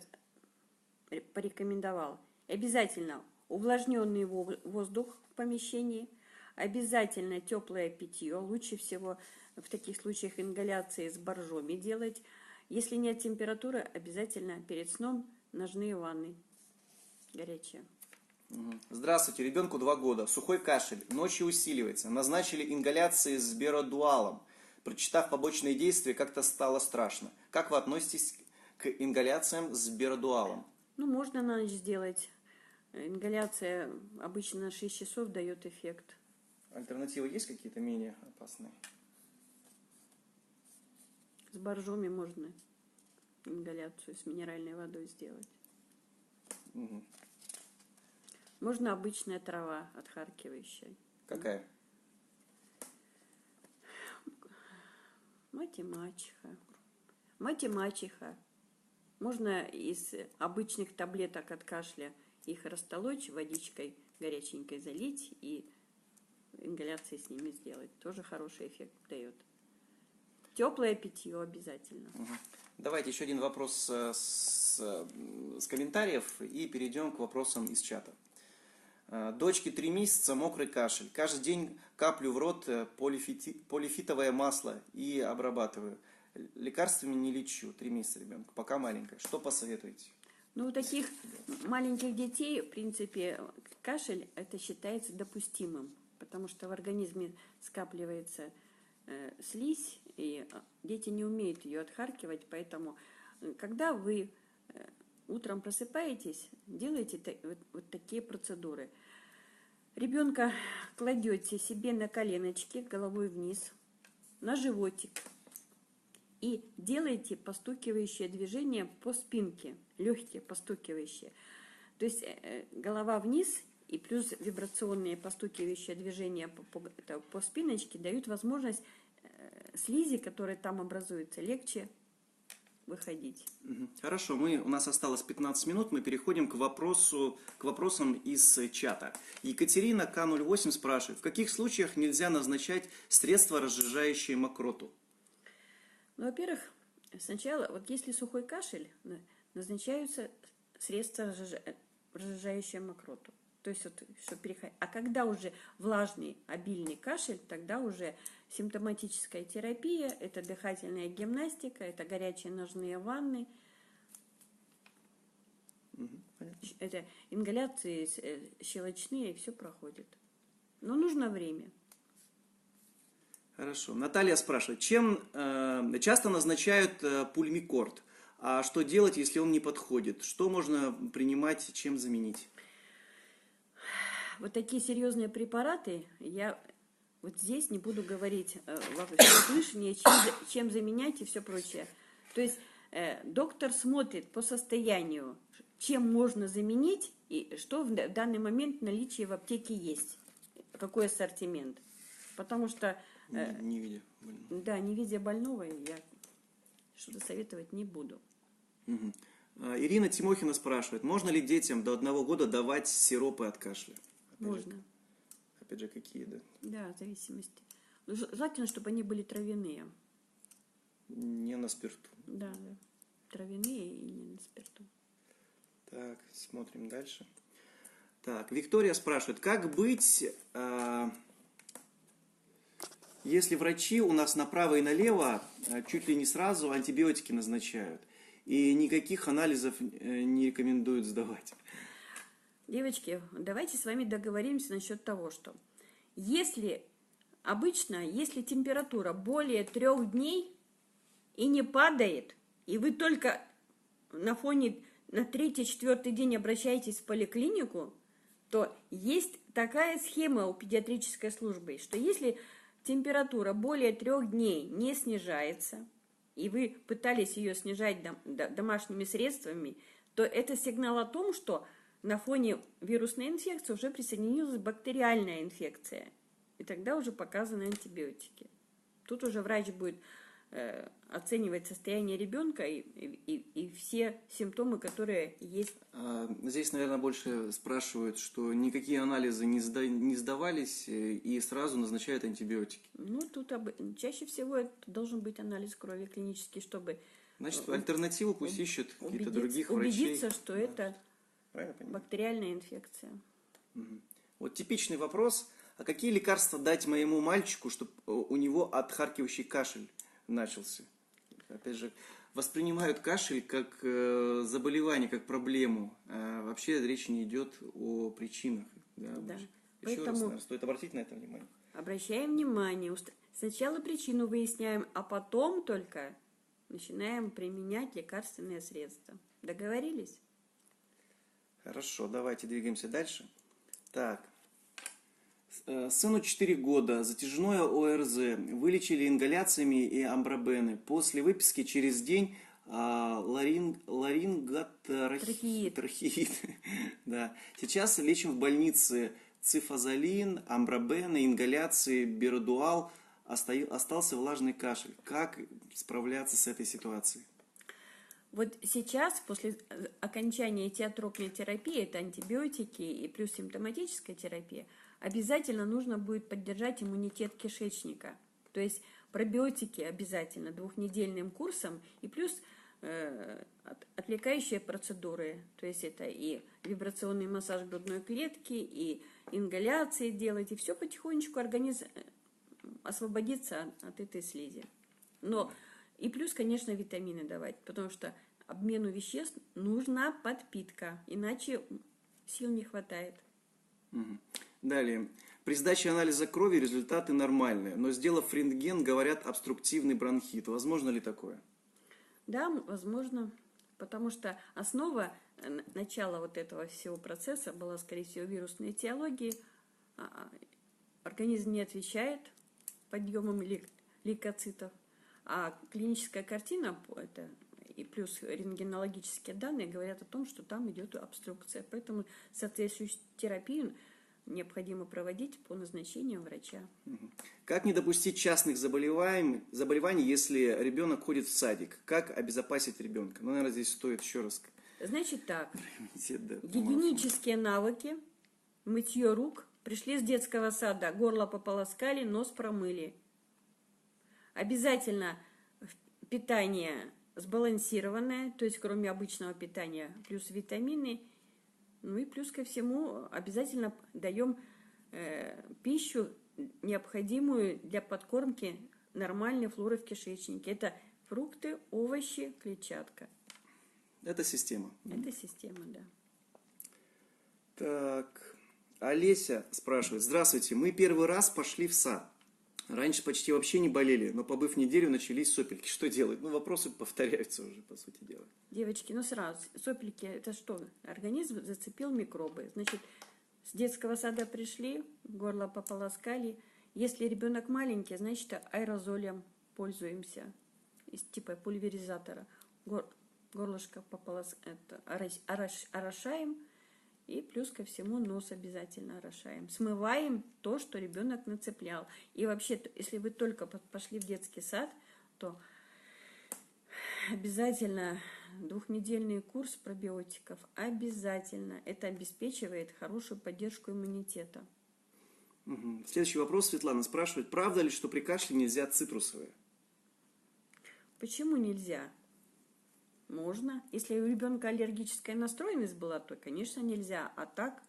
порекомендовал. Обязательно увлажненный воздух в помещении, обязательно теплое питье. Лучше всего в таких случаях ингаляции с боржоми делать. Если нет температуры, обязательно перед сном ножные ванны горячие. Здравствуйте, ребенку 2 года, сухой кашель, ночью усиливается. Назначили ингаляции с беродуалом. Прочитав побочные действия, как-то стало страшно. Как вы относитесь к ингаляциям с беродуалом? Ну, можно на ночь сделать. Ингаляция обычно на 6 часов дает эффект. Альтернативы есть какие-то менее опасные? С боржоми можно ингаляцию с минеральной водой сделать. Можно обычная трава отхаркивающая. Какая? Мать и мачеха. Мать и мачеха. Можно из обычных таблеток от кашля их растолочь, водичкой горяченькой залить и ингаляции с ними сделать. Тоже хороший эффект дает. Теплое питье обязательно. Давайте еще один вопрос с комментариев и перейдем к вопросам из чата. Дочке 3 месяца, мокрый кашель. Каждый день каплю в рот полифитовое масло и обрабатываю. Лекарствами не лечу. 3 месяца ребенку, пока маленькая. Что посоветуете? Ну, у таких маленьких детей, в принципе, кашель это считается допустимым, потому что в организме скапливается слизь, и дети не умеют ее отхаркивать, поэтому, когда вы утром просыпаетесь, делайте вот такие процедуры. Ребенка кладете себе на коленочки, головой вниз, на животик, и делайте постукивающее движение по спинке, легкие постукивающие. То есть голова вниз и плюс вибрационные постукивающие движения по спиночке дают возможность слизи, которая там образуется, легче выходить. Хорошо, у нас осталось 15 минут, мы переходим к вопросам из чата. Екатерина К08 спрашивает, в каких случаях нельзя назначать средства, разжижающие мокроту? Ну, во-первых, сначала, вот если сухой кашель, назначаются средства, разжижающие мокроту. То есть, вот, что а когда уже влажный, обильный кашель, тогда уже симптоматическая терапия, это дыхательная гимнастика, это горячие ножные ванны, это ингаляции щелочные, и все проходит. Но нужно время. Хорошо. Наталья спрашивает, чем часто назначают пульмикорд? А что делать, если он не подходит? Что можно принимать, чем заменить? Вот такие серьезные препараты я вот здесь не буду говорить лишнее, чем заменять и все прочее. То есть доктор смотрит по состоянию, чем можно заменить и что в данный момент в наличии в аптеке есть, какой ассортимент. Потому что не видя больного. Да, не видя больного, я что-то советовать не буду. Ирина Тимохина спрашивает, можно ли детям до 1 года давать сиропы от кашля? Можно. Опять же, какие, да? Да, в зависимости. Желательно, чтобы они были травяные. Не на спирту. Да. Травяные и не на спирту. Так, смотрим дальше. Так, Виктория спрашивает, как быть, если врачи у нас направо и налево чуть ли не сразу антибиотики назначают, и никаких анализов не рекомендуют сдавать? Девочки, давайте с вами договоримся насчет того, что Если обычно, если температура более 3 дней и не падает, и вы только на фоне на третий-четвертый день обращаетесь в поликлинику, то есть такая схема у педиатрической службы, что если температура более 3 дней не снижается, и вы пытались ее снижать домашними средствами, то это сигнал о том, что на фоне вирусной инфекции уже присоединилась бактериальная инфекция. И тогда уже показаны антибиотики. Тут уже врач будет оценивать состояние ребенка и все симптомы, которые есть. Здесь, наверное, больше спрашивают, что никакие анализы не сдавались и сразу назначают антибиотики. Ну, тут чаще всего это должен быть анализ крови клинический, чтобы Значит, альтернативу пусть ищут какие-то других врачей. убедиться, что это бактериальная инфекция. Вот типичный вопрос. А какие лекарства дать моему мальчику, чтобы у него отхаркивающий кашель начался? Опять же, воспринимают кашель как заболевание, как проблему. А вообще речь не идет о причинах. Да. Еще Поэтому раз, наверное, стоит обратить на это внимание. Обращаем внимание. Сначала причину выясняем, а потом только начинаем применять лекарственные средства. Договорились? Хорошо, давайте двигаемся дальше. Так. Сыну 4 года, затяжное ОРЗ, вылечили ингаляциями и амбробены. После выписки через день ларинготрахеид. Да. Сейчас лечим в больнице цифазолин, амбробены, ингаляции, биродуал. Остался влажный кашель. Как справляться с этой ситуацией? Вот сейчас, после окончания тиотропной терапии, это антибиотики и плюс симптоматическая терапия, обязательно нужно будет поддержать иммунитет кишечника. То есть пробиотики обязательно 2-недельным курсом и плюс отвлекающие процедуры. То есть это и вибрационный массаж грудной клетки, и ингаляции делать, и все потихонечку организм освободится от этой слизи. Но и плюс, конечно, витамины давать, потому что обмену веществ нужна подпитка, иначе сил не хватает. Далее. При сдаче анализа крови результаты нормальные, но сделав рентген, говорят обструктивный бронхит. Возможно ли такое? Да, возможно, потому что основа начала вот этого всего процесса была, скорее всего, вирусной этиологии. Организм не отвечает подъемом лейкоцитов, а клиническая картина это и плюс рентгенологические данные говорят о том, что там идет обструкция. Поэтому соответствующую терапию необходимо проводить по назначению врача. Как не допустить частных заболеваний, если ребенок ходит в садик? Как обезопасить ребенка? Ну, наверное, здесь стоит еще раз. Значит так, гигиенические навыки, мытье рук, пришли с детского сада, горло пополоскали, нос промыли. Обязательно питание сбалансированное, то есть кроме обычного питания, плюс витамины. Ну и плюс ко всему обязательно даем пищу, необходимую для подкормки нормальной флоры в кишечнике. Это фрукты, овощи, клетчатка. Это система. Это система, да. Так, Олеся спрашивает. Здравствуйте, мы первый раз пошли в сад. Раньше почти вообще не болели, но побыв неделю, начались сопельки. Что делать? Ну, вопросы повторяются уже, по сути дела. Девочки, ну сразу, сопельки, это что? Организм зацепил микробы. Значит, с детского сада пришли, горло пополоскали. Если ребенок маленький, значит, аэрозолем пользуемся, из типа пульверизатора. Горлышко орошаем. И плюс ко всему нос обязательно орошаем. Смываем то, что ребенок нацеплял. И вообще, если вы только пошли в детский сад, то обязательно 2-недельный курс пробиотиков. Обязательно. Это обеспечивает хорошую поддержку иммунитета. Следующий вопрос Светлана спрашивает. Правда ли, что при кашле нельзя цитрусовые? Почему нельзя? Можно. Если у ребенка аллергическая настроенность была, то, конечно, нельзя. А так,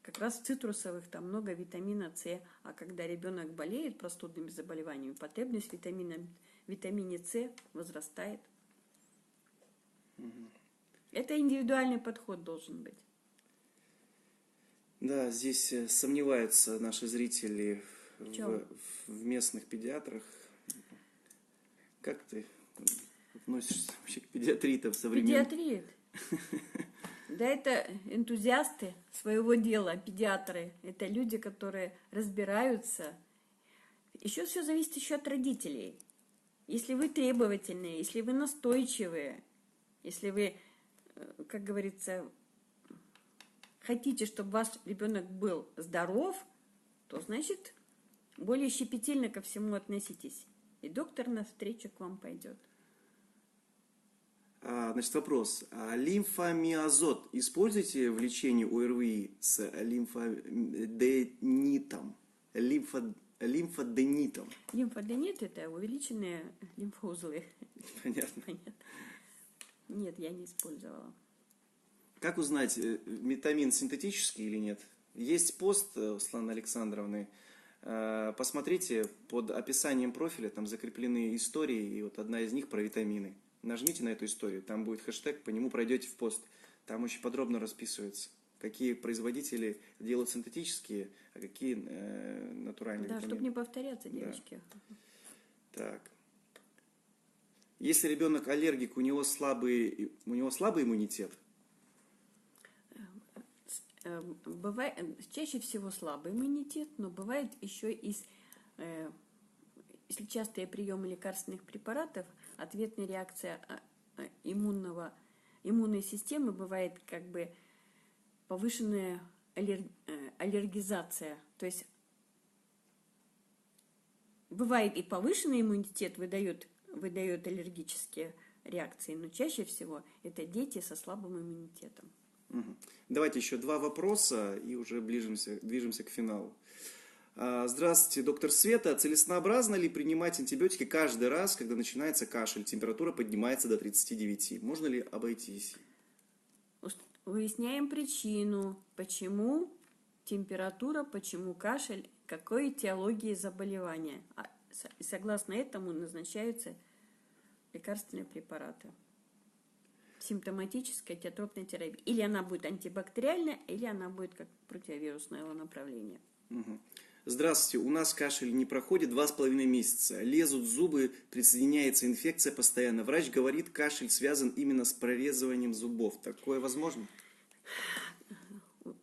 как раз в цитрусовых там много витамина С. А когда ребенок болеет простудными заболеваниями, потребность в витамине С возрастает. Это индивидуальный подход должен быть. Да, здесь сомневаются наши зрители чем? в местных педиатрах. Как ты относишься вообще к педиатрии-то в современном? Педиатрия. Да, это энтузиасты своего дела, педиатры. Это люди, которые разбираются. Еще все зависит еще от родителей. Если вы требовательные, если вы настойчивые, если вы, как говорится, хотите, чтобы ваш ребенок был здоров, то значит более щепетильно ко всему относитесь. И доктор навстречу к вам пойдет. Значит, вопрос. Лимфомиазот используете в лечении ОРВИ с лимфоденитом? Лимфоденитом. Лимфоденит – это увеличенные лимфоузлы. Понятно. Понятно. Нет, я не использовала. Как узнать, витамин синтетический или нет? Есть пост Светланы Александровны. Посмотрите, под описанием профиля там закреплены истории, и вот одна из них про витамины. Нажмите на эту историю, там будет хэштег, по нему пройдете в пост. Там очень подробно расписывается, какие производители делают синтетические, а какие натуральные Да, витамины. чтобы не повторяться, девочки. Да. Так. Если ребенок аллергик, у него слабый иммунитет. Бывает, чаще всего слабый иммунитет, но бывает еще если частые приемы лекарственных препаратов, ответная реакция иммунной системы бывает как бы повышенная аллергизация. То есть бывает и повышенный иммунитет выдает аллергические реакции, но чаще всего это дети со слабым иммунитетом. Давайте еще два вопроса и уже движемся к финалу. Здравствуйте, доктор Света. Целесообразно ли принимать антибиотики каждый раз, когда начинается кашель, температура поднимается до 39? Можно ли обойтись? Выясняем причину, почему температура, почему кашель, какой этиологии заболевания. И согласно этому назначаются лекарственные препараты. Симптоматическая теотропная терапия. Или она будет антибактериальная, или она будет как противовирусного направления. Здравствуйте, у нас кашель не проходит 2,5 месяца. Лезут зубы, присоединяется инфекция постоянно. Врач говорит, кашель связан именно с прорезыванием зубов. Такое возможно?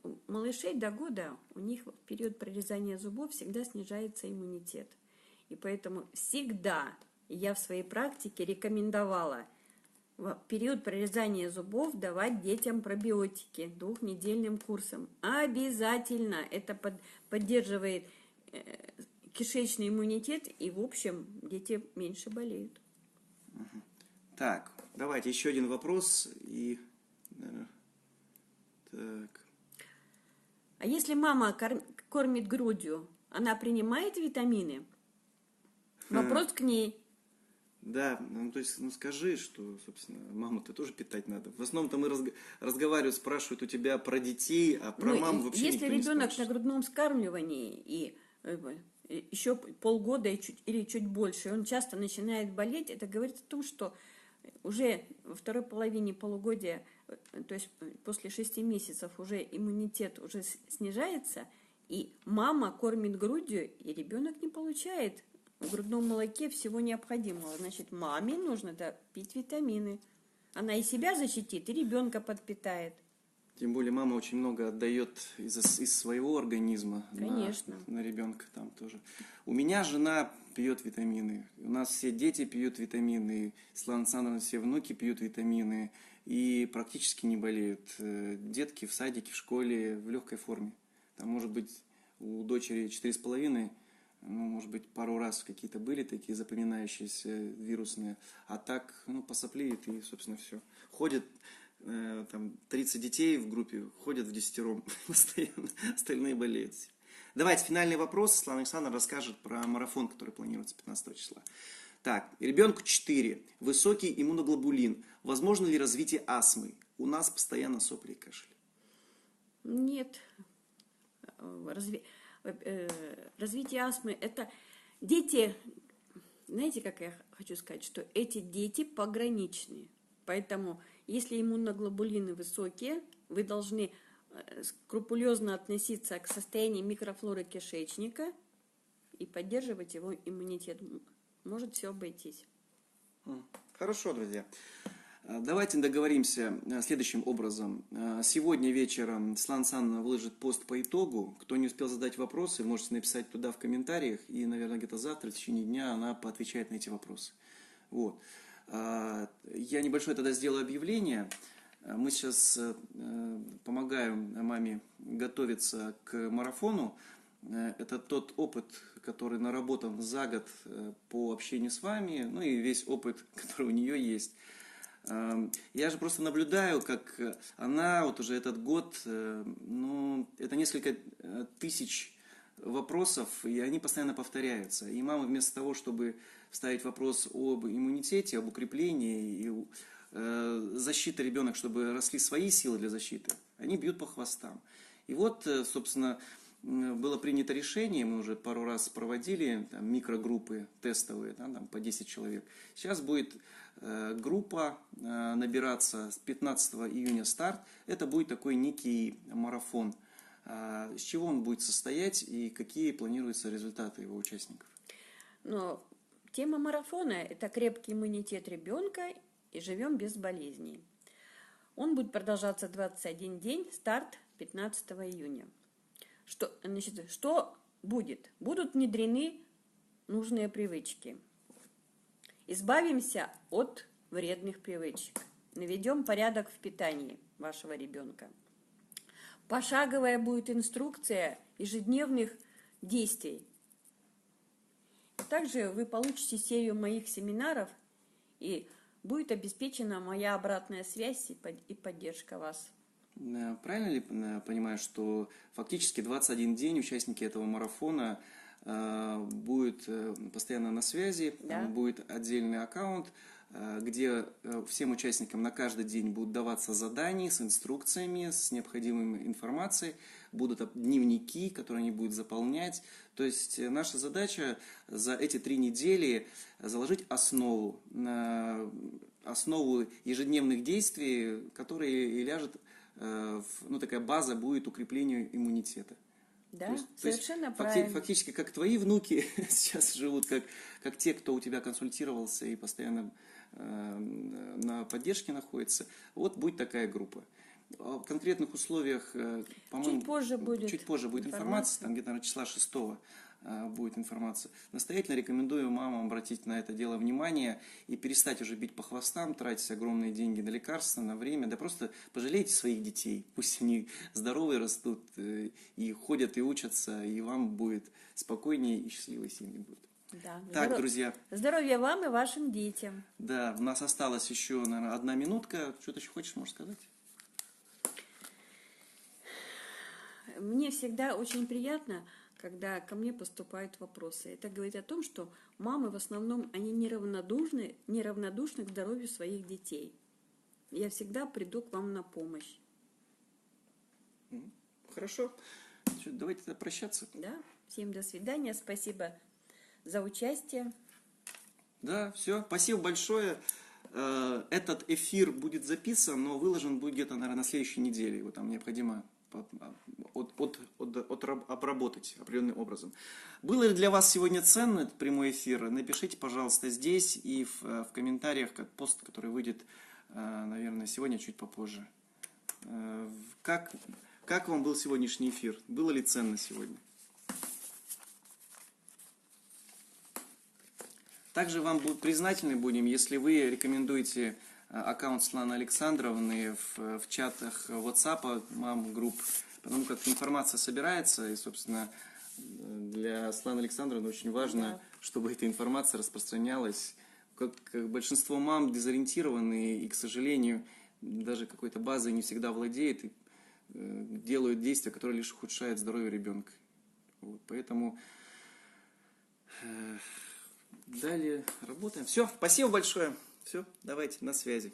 У малышей до года у них в период прорезания зубов всегда снижается иммунитет. И поэтому всегда я в своей практике рекомендовала в период прорезания зубов давать детям пробиотики 2-недельным курсом. Обязательно это поддерживает кишечный иммунитет, и в общем дети меньше болеют. Так, давайте еще один вопрос. Так. А если мама кормит грудью, она принимает витамины? Вопрос к ней. Да, то есть, скажи, что, собственно, маму-то тоже питать надо. В основном-то мы разговаривают, спрашивают у тебя про детей, а про маму вообще если никто не ребенок спрашивает. на грудном вскармливании и еще полгода или чуть больше, он часто начинает болеть, это говорит о том, что уже во второй половине полугодия, то есть после 6 месяцев уже иммунитет уже снижается, и мама кормит грудью, и ребенок не получает в грудном молоке всего необходимого. Значит, маме нужно пить витамины. Она и себя защитит, и ребенка подпитает. Тем более мама очень много отдает из своего организма. Конечно. На ребенка там тоже. У меня жена пьет витамины. У нас все дети пьют витамины. Светлана Александровна, все внуки пьют витамины. И практически не болеют. Детки в садике, в школе в легкой форме. Там, может быть, у дочери 4,5, может быть, пару раз какие-то были такие запоминающиеся вирусные. А так, посоплеет и, собственно, все. Ходят там 30 детей в группе, ходят в 10 постоянно, остальные болеют. Давайте финальный вопрос. Светлана Александровна расскажет про марафон, который планируется 15 числа. Так, ребенку 4, высокий иммуноглобулин. Возможно ли развитие астмы? У нас постоянно сопли и кашель. Нет. Развитие астмы – это дети, знаете, как я хочу сказать, что эти дети пограничные. Поэтому, если иммуноглобулины высокие, вы должны скрупулезно относиться к состоянию микрофлоры кишечника и поддерживать его иммунитет. Может все обойтись. Хорошо, друзья. Давайте договоримся следующим образом. Сегодня вечером Светлана Александровна выложит пост по итогу. Кто не успел задать вопросы, можете написать туда в комментариях. И, наверное, где-то завтра, в течение дня, она поотвечает на эти вопросы. Вот. Я небольшое тогда сделаю объявление. Мы сейчас помогаем маме готовиться к марафону. Это тот опыт, который наработан за год по общению с вами, ну и весь опыт, который у нее есть. Я же просто наблюдаю, как она вот уже этот год, ну, это несколько тысяч вопросов, и они постоянно повторяются. И мама вместо того, чтобы ставить вопрос об иммунитете, об укреплении и защиты ребенка, чтобы росли свои силы для защиты, они бьют по хвостам. И вот, собственно, было принято решение, мы уже пару раз проводили там, микрогруппы тестовые, да, там, по 10 человек. Сейчас будет группа набираться с 15 июня старт. Это будет такой некий марафон. С чего он будет состоять и какие планируются результаты его участников? Но тема марафона – это крепкий иммунитет ребенка и живем без болезней. Он будет продолжаться 21 день, старт 15 июня. Что будет? Будут внедрены нужные привычки. Избавимся от вредных привычек. Наведем порядок в питании вашего ребенка. Пошаговая будет инструкция ежедневных действий. Также вы получите серию моих семинаров, и будет обеспечена моя обратная связь и поддержка вас. Правильно ли понимаю, что фактически 21 день участники этого марафона будут постоянно на связи, Да. Будет отдельный аккаунт, где всем участникам на каждый день будут даваться задания с инструкциями, с необходимой информацией, будут дневники, которые они будут заполнять. То есть наша задача за эти 3 недели заложить основу ежедневных действий, которые и ляжет, ну, такая база будет укреплению иммунитета. Да, совершенно то есть, правильно. фактически, как твои внуки сейчас живут, как те, кто у тебя консультировался и постоянно на поддержке находится, вот будет такая группа. В конкретных условиях, по-моему, чуть позже будет информация, там где-то числа 6 будет информация. Настоятельно рекомендую мамам обратить на это дело внимание и перестать уже бить по хвостам, тратить огромные деньги на лекарства, на время. Да просто пожалейте своих детей. Пусть они здоровые растут и ходят, и учатся, и вам будет спокойнее и счастливой семьи будет. Да. Так, друзья. Здоровья вам и вашим детям. Да, у нас осталось еще, наверное, 1 минутка. Что-то еще хочешь, можешь сказать? Мне всегда очень приятно, когда ко мне поступают вопросы. Это говорит о том, что мамы в основном, они неравнодушны к здоровью своих детей. Я всегда приду к вам на помощь. Хорошо. Давайте тогда прощаться. Да, всем до свидания. Спасибо за участие. Да, все. Спасибо большое. Этот эфир будет записан, но выложен будет где-то, наверное, на следующей неделе. Его там необходимо обработать определенным образом. Было ли для вас сегодня ценно этот прямой эфир? Напишите, пожалуйста, здесь и в комментариях, как пост, который выйдет, наверное, сегодня, чуть попозже. Как вам был сегодняшний эфир? Было ли ценно сегодня? Также вам признательны будем, если вы рекомендуете аккаунт Светланы Александровны в чатах WhatsApp, мам-групп, потому как информация собирается, и, собственно, для Светланы Александровны очень важно, чтобы эта информация распространялась. Как большинство мам дезориентированы и, к сожалению, даже какой-то базой не всегда владеют и делают действия, которые лишь ухудшают здоровье ребенка. Вот, поэтому далее работаем. Все, спасибо большое. Все, давайте, на связи.